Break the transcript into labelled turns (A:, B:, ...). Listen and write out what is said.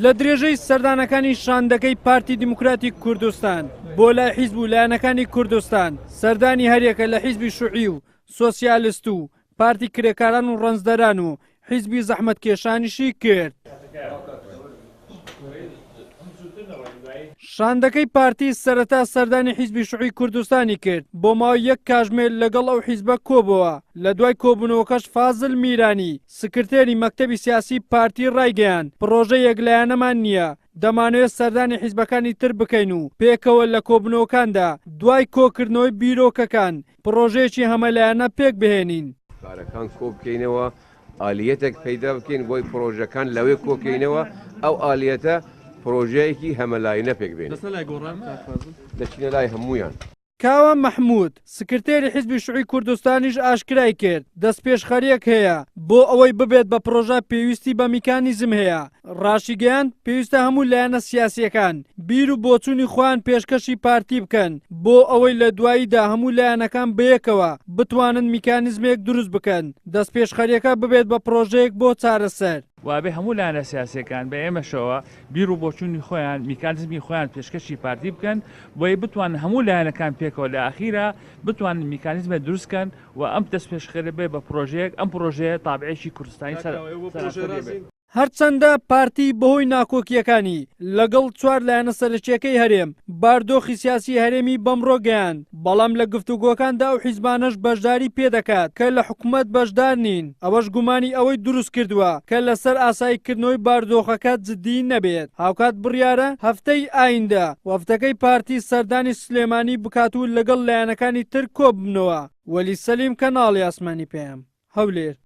A: لە درێژەی سەردانەکانی شاندەکەی پارتی دیموکراتی کوردستان بۆ لای حیزب و لایەنەکانی کوردستان سەردانی هەرێکە لە حیزبی شوعی و سۆسیالیست و پارتی کرێکاران و ڕەنزدەران و حیزبی زەحمەتکێشانیشی کرد. شاندەکەی پارتی سەرەتا سەردانی حیزبی شوعی کوردستانی کرد بۆ ماوەی یەک کاتژمێر لەگەڵ ئەو حیزبە کۆبەوە. لە دوای کۆبوونەوەکەش فازل میرانی سکرتێری مەکتەبی سیاسی پارتی ڕایگەیاند پڕۆژە یەکلایەنەمان نییە، دەمانوێت سەردانی حیزبەکانی تر بکەین و پێکەوە لە کۆبوونەوەکاندا دوای کۆکردنەوەی بیرۆکەکان پڕۆژەیەکی هەمەلایەنە پێک بهێنین.
B: کارەکان کۆبکەینەوە، ئالیەتێک پەیدا بکەین بۆی پرۆژەکان لەوێ کۆکەینەوە، ئەو ئالیەتە پرۆژەیەکی هەمەلایەنە پێک بێنین. دەچینە لای هەموویان.
A: کاوە مەحموود سکرتێری حیزبی شوعی کوردستانیش ئاشکرای کرد دەستپێشخەریەک هەیە بۆ ئەوەی ببێت بە پرۆژە پێویستی بە میکانیزم هەیە. ڕاشیگەیان پێویستە هەموو لایەنە سیاسیەکان بیر و بۆچوونی خۆیان پێشکەشی پارتی بکەن بۆ ئەوەی لە دواییدا هەموو لایەنەکان بەیەکەوە بتوانن میکانیزمێک دروست بکەن دەستپێشخەریەکە ببێت بە پرۆژەیەک بۆ چارەسەر.
C: وابێ هەموو لایەنە سیاسیەکان بە ئێمەشەوە بیر و بۆچوونی خۆیان میکانیزمی خۆیان پێشکەشی پارتی بکەن بۆی بتوان هەموو لایەنەکان پێکەوە لە ئاخیرا بتوانن میکانیزمە دروستکەن و ئەم دەستپێشخەرە بێ بە پرۆژەیەک ئەم پرۆژەیە تابعێکی کوردستانی سەر.
A: هەرچەندە پارتی بەهۆی ناکۆکیەکانی لەگەڵ چوار لایەنە سەرچیەکەی هەرێم باردۆخی سیاسی هەرێمی بەمڕۆ گەیاند، بەڵام لە گفتوگۆکاندا ئەو حیزبانەش بەشداری پێدەکات کە لە حکوومەت بەشدار نین. ئەوەش گومانی ئەوەی دروست کردووە کە لەسەر ئاساییکردنەوەی باردۆخەکە جددی نەبێت. هاوکات بڕیارە هەفتەی ئایندە وەفتەکەی پارتی سەردانی سلێمانی بکات و لەگەڵ لایەنەکانی تر کۆببنەوە. وەلی سەلیم کەناڵی ئاسمانی پێم هەولێر.